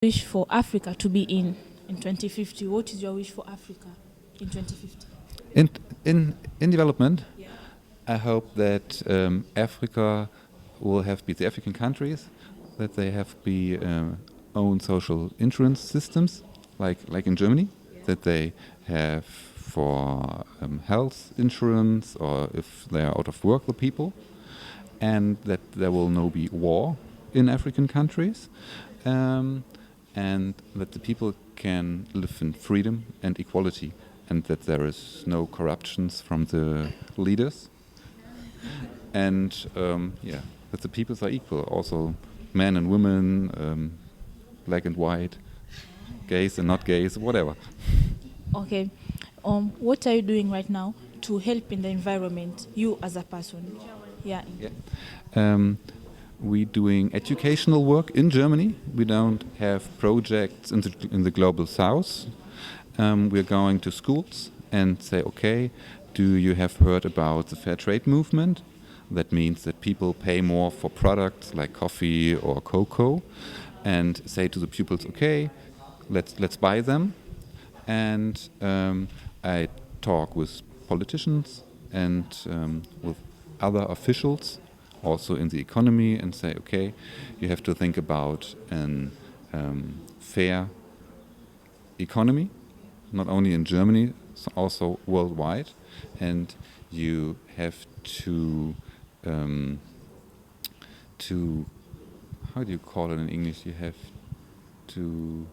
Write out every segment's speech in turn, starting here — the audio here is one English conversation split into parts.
Wish for Africa to be in 2050? What is your wish for Africa in 2050? In in development, I hope that Africa will have be the African countries that they have be own social insurance systems, like in Germany, that they have for health insurance or if they are out of work, the people, and that there will no be war in African countries, um, and that the people can live in freedom and equality, and that there is no corruptions from the leaders, and that the peoples are equal, also men and women, black and white, gays and not gays, whatever. Okay. What are you doing right now to help in the environment? You as a person. Yeah. Yeah. We doing educational work in Germany. We don't have projects in the global south. We're going to schools and say, okay, do you have heard about the fair trade movement? That means that people pay more for products like coffee or cocoa, and say to the pupils, okay, let's buy them. And I talk with politicians and with other officials, also in the economy, and say, okay, you have to think about an fair economy, not only in Germany, also worldwide, and you have to how do you call it in English? You have to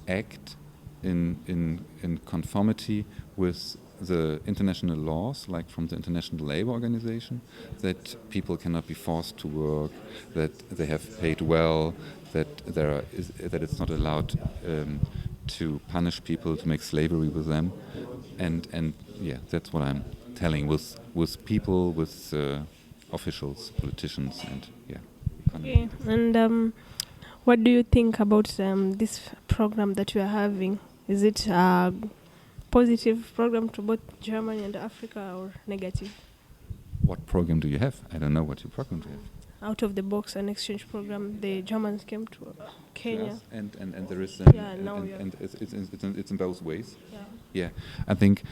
act in conformity with the international laws, like from the International Labour Organization, that people cannot be forced to work, that they have paid well, that that it's not allowed to punish people, to make slavery with them, and yeah, that's what I'm telling with people, with officials, politicians, and yeah, economy. Okay. And what do you think about this program that you are having? Is it a positive program to both Germany and Africa, or negative? What program do you have? I don't know what your program do you have. Out of the box, an exchange program. The Germans came to Kenya. Yes, and there is Yeah, now we are- and it's in both ways. Yeah. Yeah, I think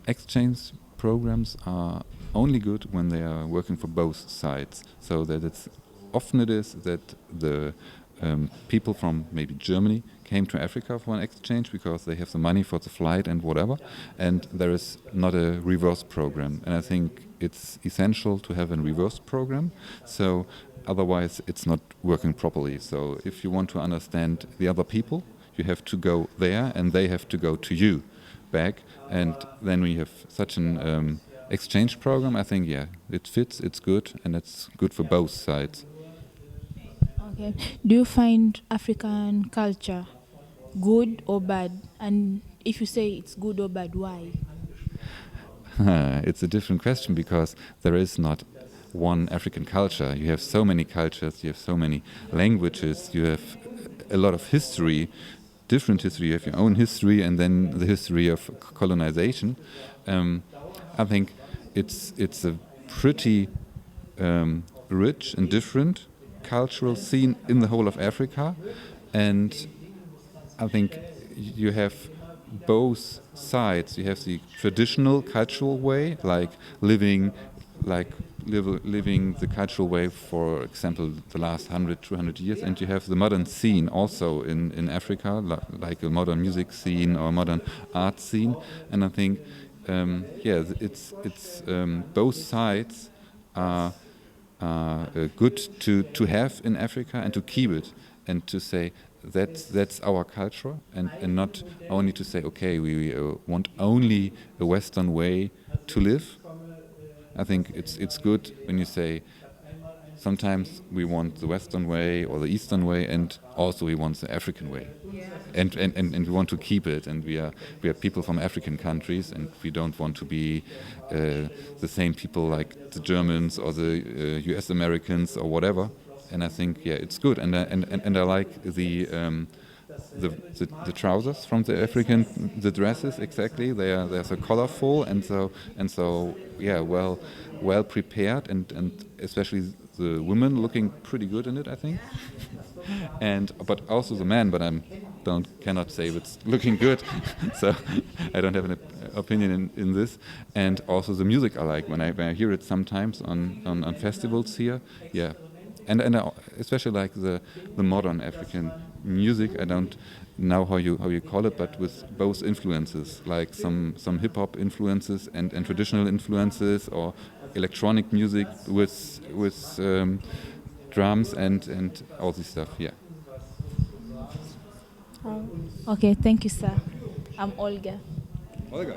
exchange programs are only good when they are working for both sides. So that it's often it is that the people from maybe Germany came to Africa for an exchange because they have the money for the flight and whatever, and there is not a reverse program. And I think it's essential to have a reverse program. So otherwise, it's not working properly. So if you want to understand the other people, you have to go there, and they have to go to you back. And then we have such an exchange program. I think it fits, it's good, and it's good for both sides. Okay. Do you find African culture good or bad? And if you say it's good or bad, why? It's a different question because there is not one African culture. You have so many cultures, you have so many languages, you have a lot of history, different history. You have your own history, and then the history of colonization. I think it's a pretty rich and different cultural scene in the whole of Africa, and I think you have both sides. You have the traditional cultural way, like living the cultural way, for example, the last 100, 200 years, and you have the modern scene also in Africa, like a modern music scene or modern art scene. And I think, it's both sides are good to have in Africa and to keep it and to say that's our culture, and not only to say, okay, we want only a Western way to live. I think it's good when you say sometimes we want the Western way or the Eastern way, and also we want the African way, and we want to keep it. And we are people from African countries, and we don't want to be the same people like the Germans or the U.S. Americans or whatever. And I think it's good, and I like the trousers from the African, the dresses exactly. They're so colorful and so well prepared, and especially the women looking pretty good in it, I think, and but also the men. But cannot say it's looking good, so I don't have an opinion in this. And also the music I like when I hear it sometimes on festivals here, yeah. And I especially like the modern African music. I don't know how you call it, but with both influences, like some hip hop influences and traditional influences, or electronic music with drums and all this stuff. Yeah. Okay, thank you, sir. I'm Olga. Olga.